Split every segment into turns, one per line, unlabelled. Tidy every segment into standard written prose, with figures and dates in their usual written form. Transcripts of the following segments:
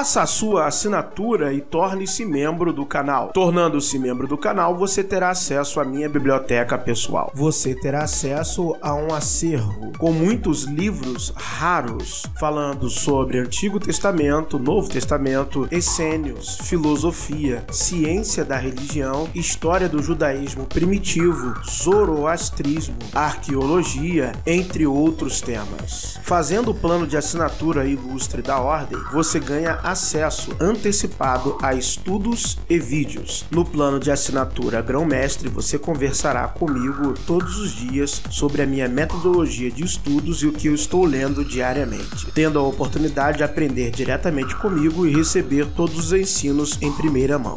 Faça a sua assinatura e torne-se membro do canal. Tornando-se membro do canal, você terá acesso à minha biblioteca pessoal. Você terá acesso a um acervo com muitos livros raros, falando sobre Antigo Testamento, Novo Testamento, essênios, filosofia, ciência da religião, história do judaísmo primitivo, zoroastrismo, arqueologia, entre outros temas. Fazendo o plano de assinatura ilustre da ordem, você ganha acesso antecipado a estudos e vídeos. No plano de assinatura Grão-Mestre, você conversará comigo todos os dias sobre a minha metodologia de estudos e o que eu estou lendo diariamente, tendo a oportunidade de aprender diretamente comigo e receber todos os ensinos em primeira mão.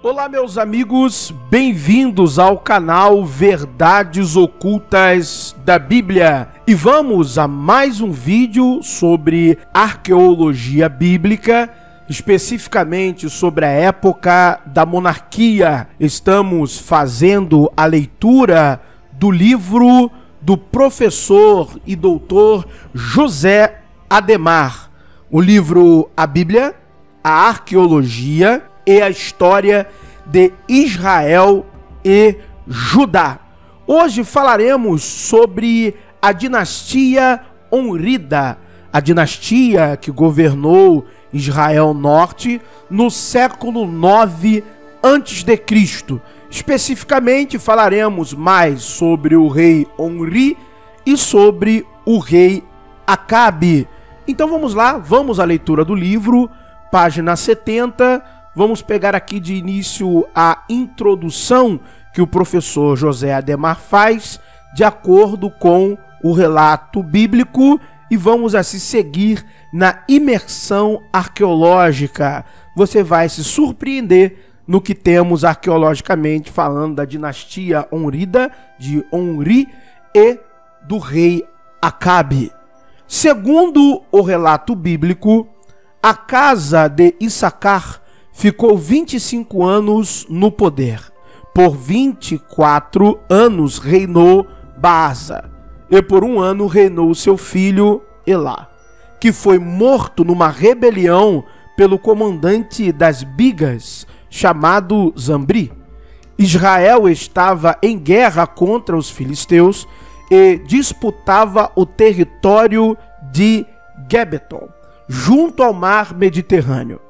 Olá, meus amigos, bem-vindos ao canal Verdades Ocultas da Bíblia. E vamos a mais um vídeo sobre arqueologia bíblica, especificamente sobre a época da monarquia. Estamos fazendo a leitura do livro do professor e doutor José Ademar. O livro A Bíblia, a Arqueologia e a História de Israel e Judá. Hoje falaremos sobre a dinastia Onrida, a dinastia que governou Israel Norte no século 9 a.C. Especificamente falaremos mais sobre o rei Onri e sobre o rei Acabe. Então vamos lá, vamos à leitura do livro, página 70. Vamos pegar aqui de início a introdução que o professor José Ademar faz de acordo com o relato bíblico e vamos assim seguir na imersão arqueológica. Você vai se surpreender no que temos arqueologicamente falando da dinastia Onrida, de Onri e do rei Acabe. Segundo o relato bíblico, a casa de Issacar ficou 25 anos no poder. Por 24 anos reinou Baasa, e por 1 ano reinou seu filho Elá, que foi morto numa rebelião pelo comandante das Bigas, chamado Zambri. Israel estava em guerra contra os filisteus e disputava o território de Gibeton, junto ao mar Mediterrâneo.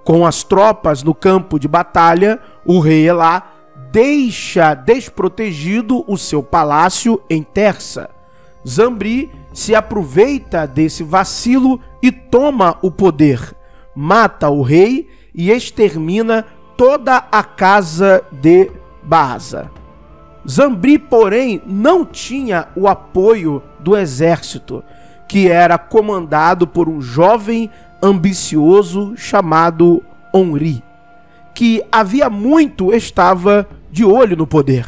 Com as tropas no campo de batalha, o rei Elá deixa desprotegido o seu palácio em Tersa. Zambri se aproveita desse vacilo e toma o poder, mata o rei e extermina toda a casa de Baasa. Zambri, porém, não tinha o apoio do exército, que era comandado por um jovem ambicioso chamado Onri, que havia muito estava de olho no poder.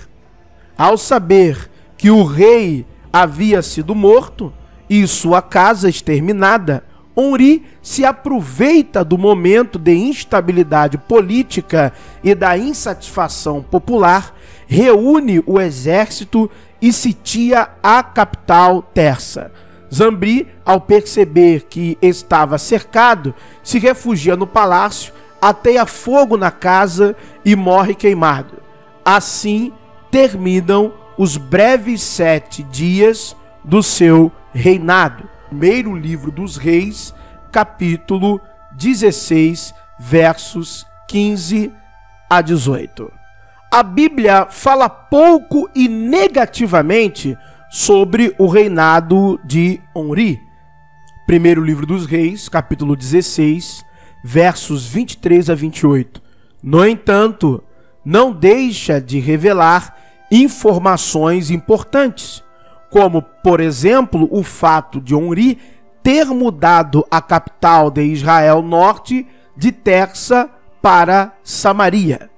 Ao saber que o rei havia sido morto e sua casa exterminada, Onri se aproveita do momento de instabilidade política e da insatisfação popular, reúne o exército e sitia a capital Tersa. Zambri, ao perceber que estava cercado, se refugia no palácio, ateia fogo na casa e morre queimado. Assim terminam os breves 7 dias do seu reinado. Primeiro livro dos Reis, capítulo 16, versos 15 a 18. A Bíblia fala pouco e negativamente sobre o reinado de Onri. Primeiro livro dos Reis, capítulo 16, versos 23 a 28. No entanto, não deixa de revelar informações importantes, como, por exemplo, o fato de Onri ter mudado a capital de Israel Norte de Tersa para Samaria.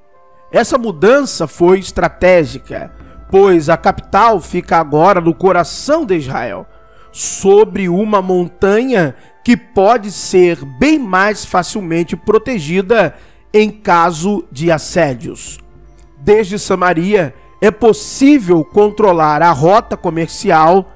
Essa mudança foi estratégica, pois a capital fica agora no coração de Israel, sobre uma montanha que pode ser bem mais facilmente protegida em caso de assédios. Desde Samaria é possível controlar a rota comercial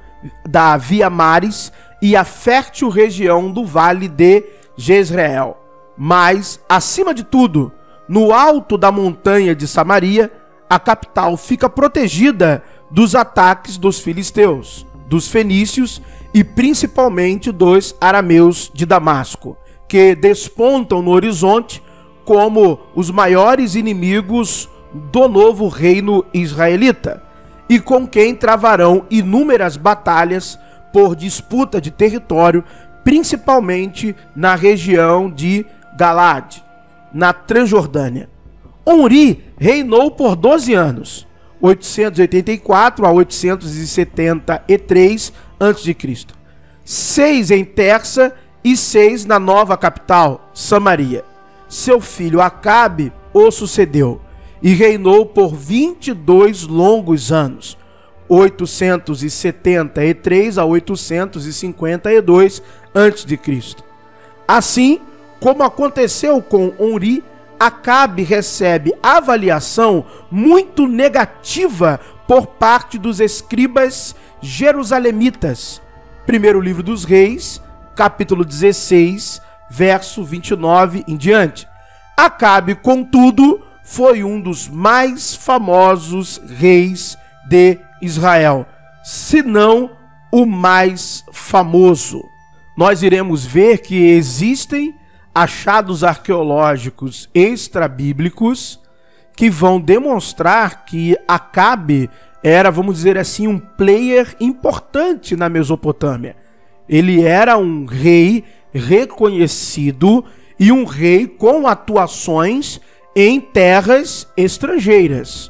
da Via Maris e a fértil região do Vale de Jezreel. Mas, acima de tudo, no alto da montanha de Samaria, a capital fica protegida dos ataques dos filisteus, dos fenícios e principalmente dos arameus de Damasco, que despontam no horizonte como os maiores inimigos do novo reino israelita, e com quem travarão inúmeras batalhas por disputa de território, principalmente na região de Galaade, na Transjordânia. Omri reinou por 12 anos, 884 a 873 a.C., 6 em Terça e 6 na nova capital, Samaria. Seu filho Acabe o sucedeu e reinou por 22 longos anos, 873 a 852 a.C. Assim como aconteceu com Omri, Acabe recebe avaliação muito negativa por parte dos escribas jerusalemitas. Primeiro livro dos Reis, capítulo 16, verso 29 em diante. Acabe, contudo, foi um dos mais famosos reis de Israel, se não o mais famoso. Nós iremos ver que existem achados arqueológicos extrabíblicos que vão demonstrar que Acabe era, vamos dizer assim, um player importante na Mesopotâmia. Ele era um rei reconhecido e um rei com atuações em terras estrangeiras.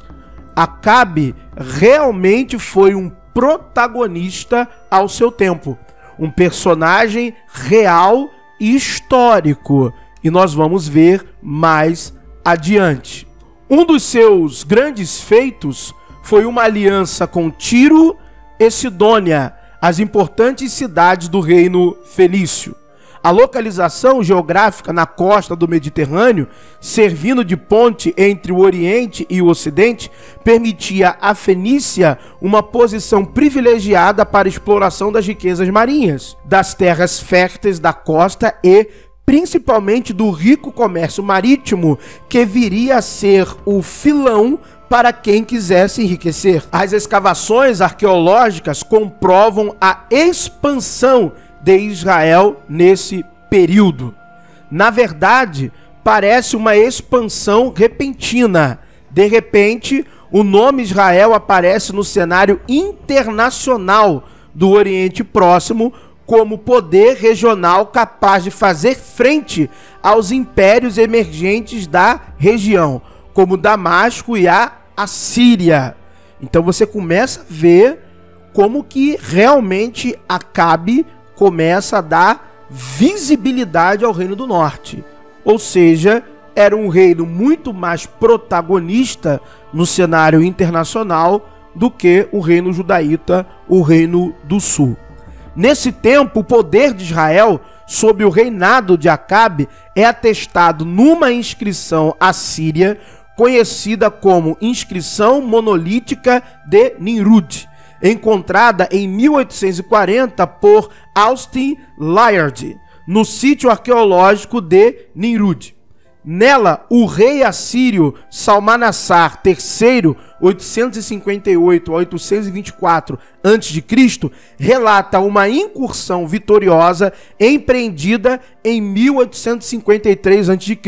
Acabe realmente foi um protagonista ao seu tempo, um personagem real e histórico, e nós vamos ver mais adiante. Um dos seus grandes feitos foi uma aliança com Tiro e Sidônia, as importantes cidades do reino fenício. A localização geográfica na costa do Mediterrâneo, servindo de ponte entre o Oriente e o Ocidente, permitia à Fenícia uma posição privilegiada para a exploração das riquezas marinhas, das terras férteis da costa e, principalmente, do rico comércio marítimo, que viria a ser o filão para quem quisesse enriquecer. As escavações arqueológicas comprovam a expansão de Israel nesse período. Na verdade, parece uma expansão repentina. De repente, o nome Israel aparece no cenário internacional do Oriente Próximo como poder regional capaz de fazer frente aos impérios emergentes da região, como Damasco e a Assíria. Então você começa a ver como que realmente Acabe começa a dar visibilidade ao Reino do Norte. Ou seja, era um reino muito mais protagonista no cenário internacional do que o reino judaíta, o Reino do Sul. Nesse tempo, o poder de Israel sob o reinado de Acabe é atestado numa inscrição assíria conhecida como Inscrição Monolítica de Nimrud, encontrada em 1840 por Austin Layard, no sítio arqueológico de Nimrud. Nela, o rei assírio Salmanassar III, 858 a 824 a.C., relata uma incursão vitoriosa empreendida em 1853 a.C.,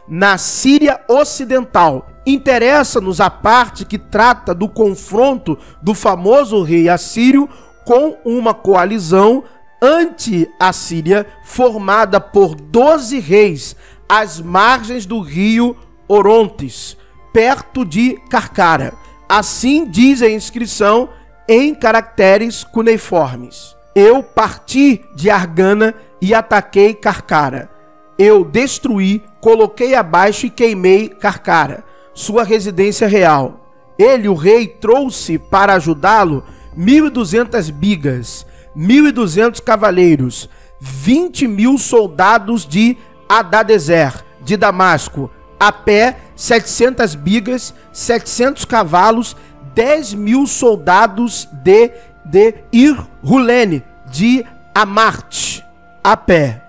na Síria Ocidental. Interessa-nos a parte que trata do confronto do famoso rei assírio com uma coalizão anti-assíria formada por 12 reis às margens do rio Orontes, perto de Carcara. Assim diz a inscrição em caracteres cuneiformes: eu parti de Argana e ataquei Carcara. Eu destruí, coloquei abaixo e queimei Carcara. sua residência real. Ele, o rei, trouxe para ajudá-lo 1.200 bigas, 1.200 cavaleiros, 20.000 soldados de Hadadezer, de Damasco, a pé, 700 bigas, 700 cavalos, 10.000 soldados de Ir-Hulene, de Amarte, a pé,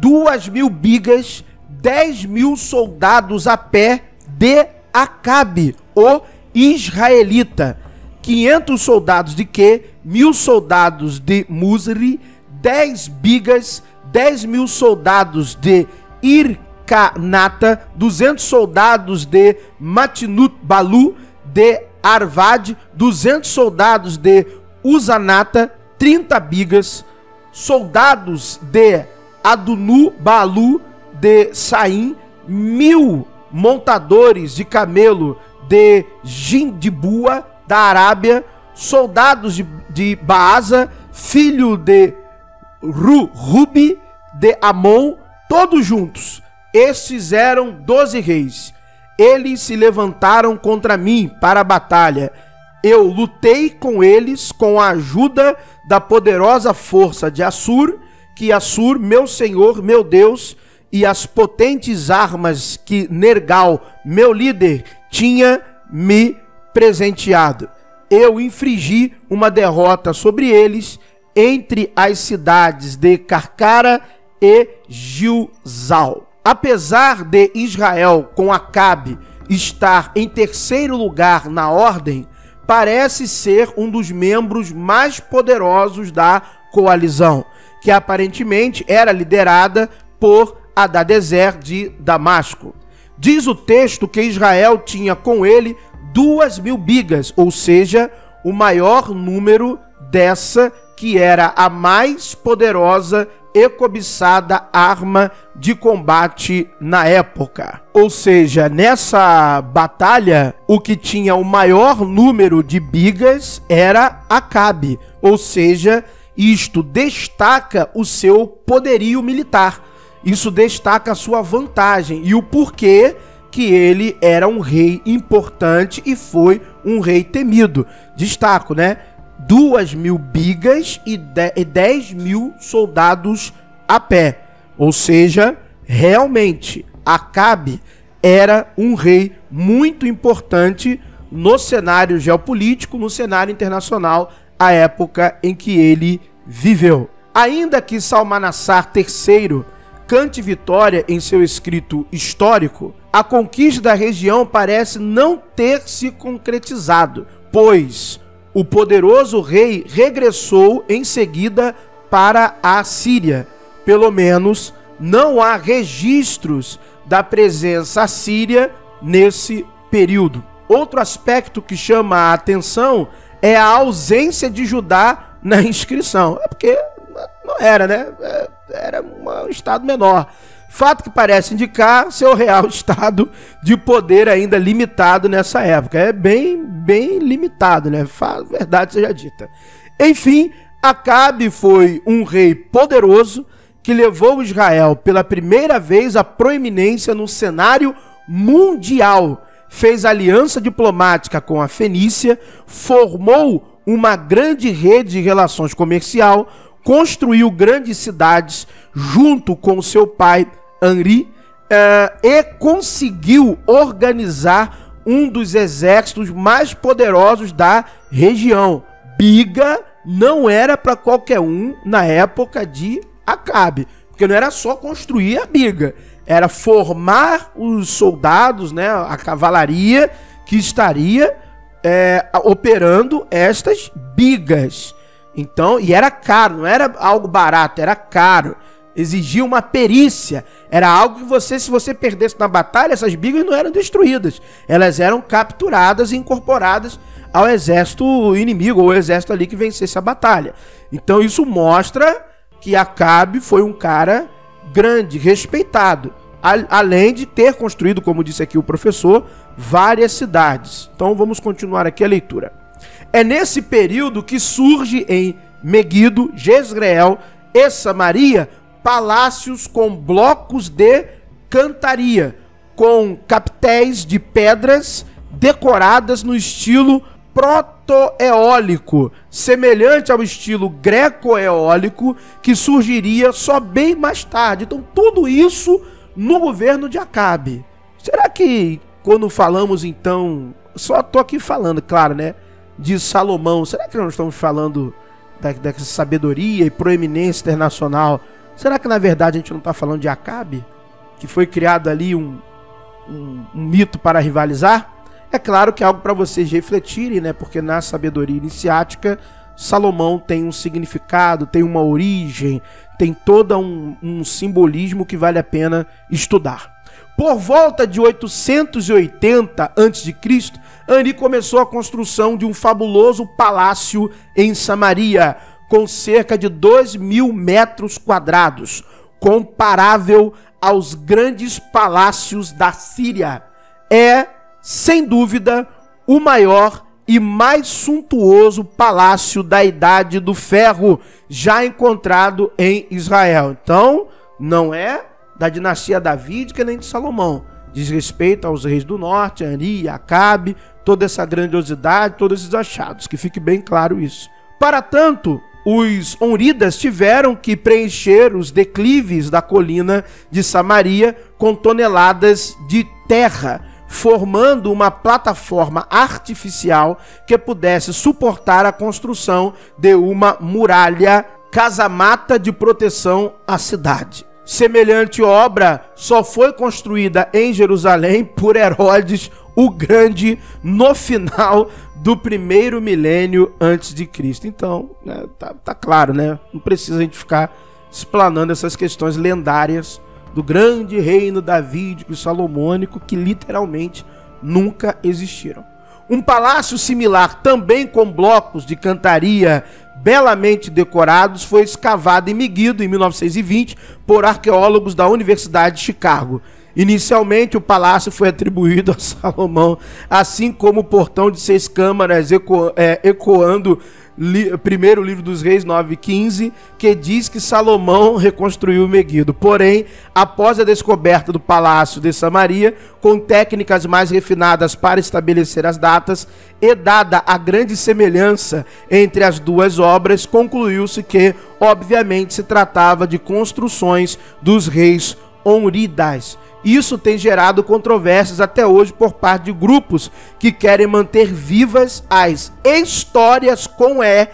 2.000 bigas, 10.000 soldados a pé de Acabe, o israelita, 500 soldados de Que, 1.000 soldados de Musri, 10 bigas, 10.000 soldados de Ircanata, 200 soldados de Matnut Balu, de Arvad, 200 soldados de Uzanata, 30 bigas, soldados de Adunu Balu, de Saim, 1.000 montadores de camelo de Jindibua, da Arábia, soldados de Baasa, filho de Rubi, de Amon, todos juntos. Estes eram 12 reis. Eles se levantaram contra mim para a batalha. Eu lutei com eles com a ajuda da poderosa força de Assur, que Assur, meu senhor, meu Deus, e as potentes armas que Nergal, meu líder, tinha me presenteado. Eu infligi uma derrota sobre eles entre as cidades de Carcara e Gilzal. Apesar de Israel com Acabe estar em terceiro lugar na ordem, parece ser um dos membros mais poderosos da coalizão, que aparentemente era liderada por Hadadezer de Damasco. Diz o texto que Israel tinha com ele 2.000 bigas, ou seja, o maior número dessa que era a mais poderosa e cobiçada arma de combate na época. Ou seja, nessa batalha, o que tinha o maior número de bigas era Acabe, ou seja, isto destaca o seu poderio militar. Isso destaca a sua vantagem e o porquê que ele era um rei importante e foi um rei temido. Destaco, né? 2.000 bigas e 10.000 soldados a pé. Ou seja, realmente, Acabe era um rei muito importante no cenário geopolítico, no cenário internacional, à época em que ele viveu. Ainda que Salmanassar III cante vitória em seu escrito histórico, a conquista da região parece não ter se concretizado, pois o poderoso rei regressou em seguida para a Síria. Pelo menos não há registros da presença assíria nesse período. Outro aspecto que chama a atenção é a ausência de Judá na inscrição. É porque não era, né? Era um estado menor. Fato que parece indicar seu real estado de poder ainda limitado nessa época. É bem limitado, né? Verdade seja dita. Enfim, Acabe foi um rei poderoso que levou Israel pela primeira vez à proeminência no cenário mundial. Fez aliança diplomática com a Fenícia, formou uma grande rede de relações comercial, construiu grandes cidades junto com seu pai Henri e conseguiu organizar um dos exércitos mais poderosos da região. Biga não era para qualquer um na época de Acabe, porque não era só construir a biga, era formar os soldados, né, a cavalaria que estaria operando estas bigas. Então, e era caro, não era algo barato, era caro. Exigia uma perícia. Era algo que se você perdesse na batalha, essas bigas não eram destruídas. Elas eram capturadas e incorporadas ao exército inimigo, ou ao exército ali que vencesse a batalha. Então isso mostra que Acabe foi um cara grande, respeitado. Além de ter construído, como disse aqui o professor, várias cidades. Então vamos continuar aqui a leitura. É nesse período que surge em Meguido, Jezreel e Samaria palácios com blocos de cantaria, com capitéis de pedras decoradas no estilo proto-eólico, semelhante ao estilo greco-eólico, que surgiria só bem mais tarde. Então, tudo isso no governo de Acabe. Será que, quando falamos, então, só estou aqui falando, claro, né, de Salomão, será que nós estamos falando dessa sabedoria e proeminência internacional? Será que, na verdade, a gente não está falando de Acabe? Que foi criado ali um mito para rivalizar? É claro que é algo para vocês refletirem, né? Porque na sabedoria iniciática, Salomão tem um significado, tem uma origem, tem todo um simbolismo que vale a pena estudar. Por volta de 880 a.C., Ani começou a construção de um fabuloso palácio em Samaria, com cerca de 2.000 metros quadrados, comparável aos grandes palácios da Síria. É, sem dúvida, o maior e mais suntuoso palácio da Idade do Ferro já encontrado em Israel. Então, não é da dinastia davídica nem de Salomão. Diz respeito aos reis do norte, Ani, Acabe, toda essa grandiosidade, todos esses achados, que fique bem claro isso. Para tanto, os honridas tiveram que preencher os declives da colina de Samaria com toneladas de terra, formando uma plataforma artificial que pudesse suportar a construção de uma muralha casamata de proteção à cidade. Semelhante obra só foi construída em Jerusalém por Herodes o Grande no final do primeiro milênio antes de Cristo. Então, né, tá claro, né? Não precisa a gente ficar explanando essas questões lendárias do grande reino davídico e salomônico que literalmente nunca existiram. Um palácio similar, também com blocos de cantaria belamente decorados, foi escavado em Meguido em 1920 por arqueólogos da Universidade de Chicago. Inicialmente, o palácio foi atribuído a Salomão, assim como o portão de 6 câmaras, ecoando primeiro livro dos Reis 9:15, que diz que Salomão reconstruiu Meguido. Porém, após a descoberta do palácio de Samaria, com técnicas mais refinadas para estabelecer as datas, e dada a grande semelhança entre as duas obras, concluiu-se que, obviamente, se tratava de construções dos reis honridas. Isso tem gerado controvérsias até hoje por parte de grupos que querem manter vivas as histórias com E,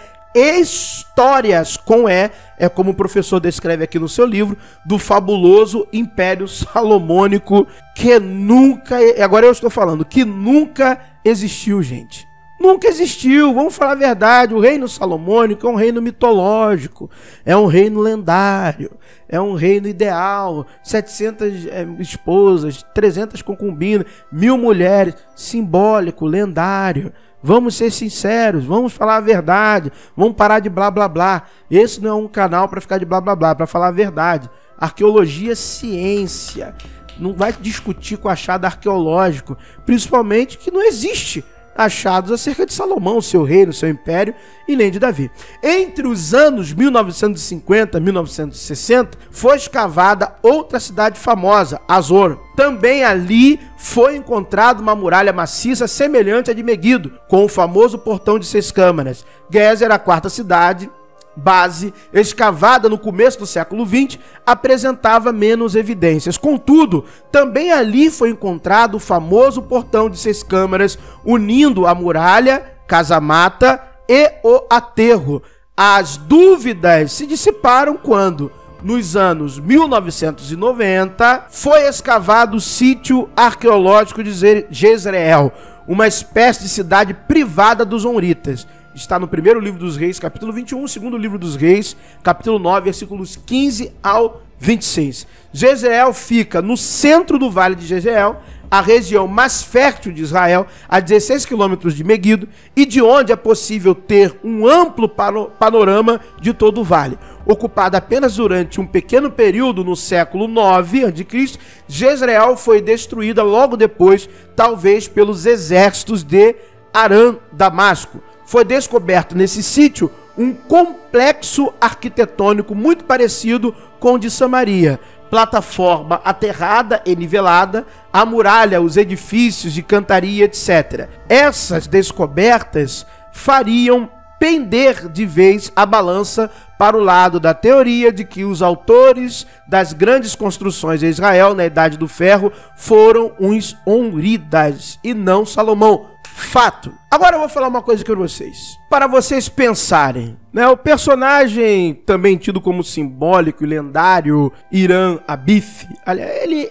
é como o professor descreve aqui no seu livro, do fabuloso Império Salomônico, que nunca, agora eu estou falando, que nunca existiu, gente. Nunca existiu, vamos falar a verdade. O reino salomônico é um reino mitológico, é um reino lendário, é um reino ideal, 700 esposas, 300 concubinas, 1000 mulheres, simbólico, lendário. Vamos ser sinceros, vamos falar a verdade, vamos parar de blá blá blá. Esse não é um canal para ficar de blá blá blá, para falar a verdade. Arqueologia é ciência, não vai discutir com achado arqueológico, principalmente que não existe achados acerca de Salomão, seu reino, seu império, e nem de Davi. Entre os anos 1950 e 1960, foi escavada outra cidade famosa, Azor. Também ali foi encontrada uma muralha maciça semelhante à de Meguido, com o famoso portão de 6 câmaras. Gezer, a quarta cidade base, escavada no começo do século XX, apresentava menos evidências. Contudo, também ali foi encontrado o famoso portão de 6 câmaras, unindo a muralha, casamata e o aterro. As dúvidas se dissiparam quando, nos anos 1990, foi escavado o sítio arqueológico de Jezreel, uma espécie de cidade privada dos honritas. Está no primeiro livro dos Reis, capítulo 21, segundo livro dos Reis, capítulo 9, versículos 15 ao 26. Jezreel fica no centro do vale de Jezreel, a região mais fértil de Israel, a 16 quilômetros de Meguido, e de onde é possível ter um amplo panorama de todo o vale. Ocupada apenas durante um pequeno período no século 9 a.C., Jezreel foi destruída logo depois, talvez pelos exércitos de Aram-Damasco. Foi descoberto nesse sítio um complexo arquitetônico muito parecido com o de Samaria. Plataforma aterrada e nivelada, a muralha, os edifícios de cantaria, etc. Essas descobertas fariam pender de vez a balança para o lado da teoria de que os autores das grandes construções de Israel na Idade do Ferro foram os Húridas e não Salomão. Fato. Agora eu vou falar uma coisa aqui para vocês. Para vocês pensarem, né? O personagem também tido como simbólico e lendário, Hiram Abif,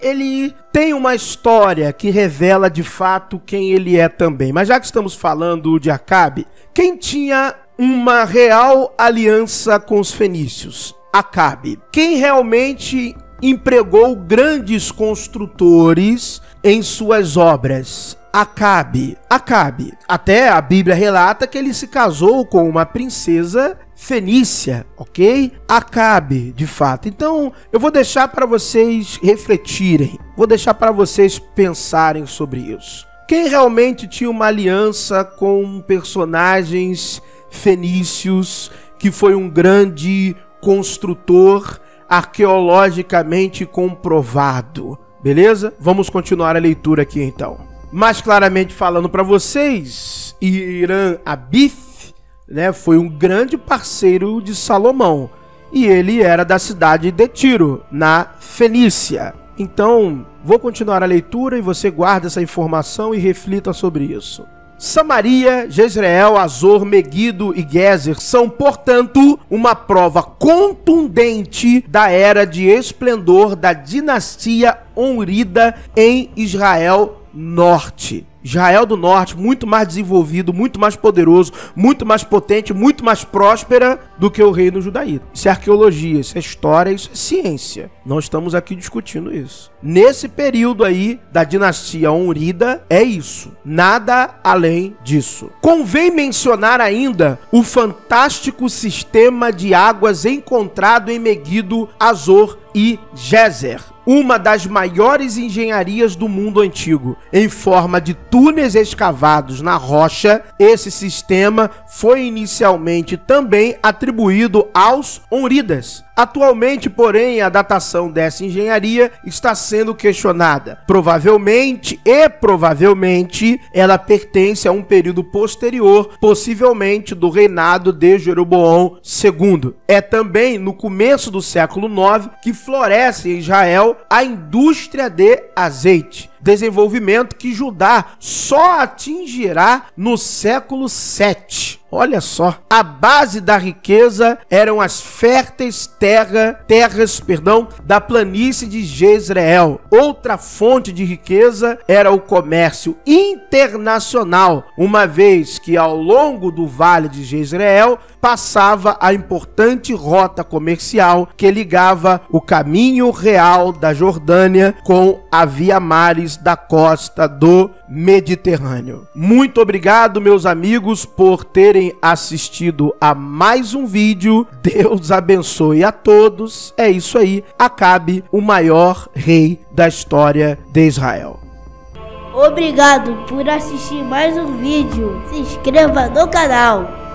ele tem uma história que revela de fato quem ele é também. Mas já que estamos falando de Acabe, quem tinha uma real aliança com os fenícios? Acabe. Quem realmente empregou grandes construtores em suas obras? Acabe. Até a Bíblia relata que ele se casou com uma princesa fenícia, ok? Acabe, de fato. Então, eu vou deixar para vocês refletirem, vou deixar para vocês pensarem sobre isso. Quem realmente tinha uma aliança com personagens fenícios, que foi um grande construtor arqueologicamente comprovado? Beleza? Vamos continuar a leitura aqui então. Mais claramente falando para vocês, Hiram Abif, né, foi um grande parceiro de Salomão, e ele era da cidade de Tiro, na Fenícia. Então, vou continuar a leitura e você guarda essa informação e reflita sobre isso. Samaria, Jezreel, Azor, Meguido e Gezer são, portanto, uma prova contundente da era de esplendor da dinastia Húrida em Israel Norte. Israel do Norte, muito mais desenvolvido, muito mais poderoso, muito mais potente, muito mais próspera do que o reino judaíta. Isso é arqueologia, isso é história, isso é ciência. Não estamos aqui discutindo isso. Nesse período aí da dinastia Húrida, é isso. Nada além disso. Convém mencionar ainda o fantástico sistema de águas encontrado em Meguido, Azor e Gezer, uma das maiores engenharias do mundo antigo. Em forma de túneis escavados na rocha, esse sistema foi inicialmente também atribuído aos Húridas. Atualmente, porém, a datação dessa engenharia está sendo questionada. Provavelmente, ela pertence a um período posterior, possivelmente do reinado de Jeroboão II. É também no começo do século IX que floresce em Israel a indústria de azeite, desenvolvimento que Judá só atingirá no século VII. Olha só, a base da riqueza eram as férteis terras da planície de Jezreel. Outra fonte de riqueza era o comércio internacional, uma vez que ao longo do vale de Jezreel passava a importante rota comercial que ligava o caminho real da Jordânia com a via mares da costa do Mediterrâneo. Muito obrigado, meus amigos, por terem assistido a mais um vídeo. Deus abençoe a todos. É isso aí. Acabe, o maior rei da história de Israel.
Obrigado por assistir mais um vídeo. Se inscreva no canal.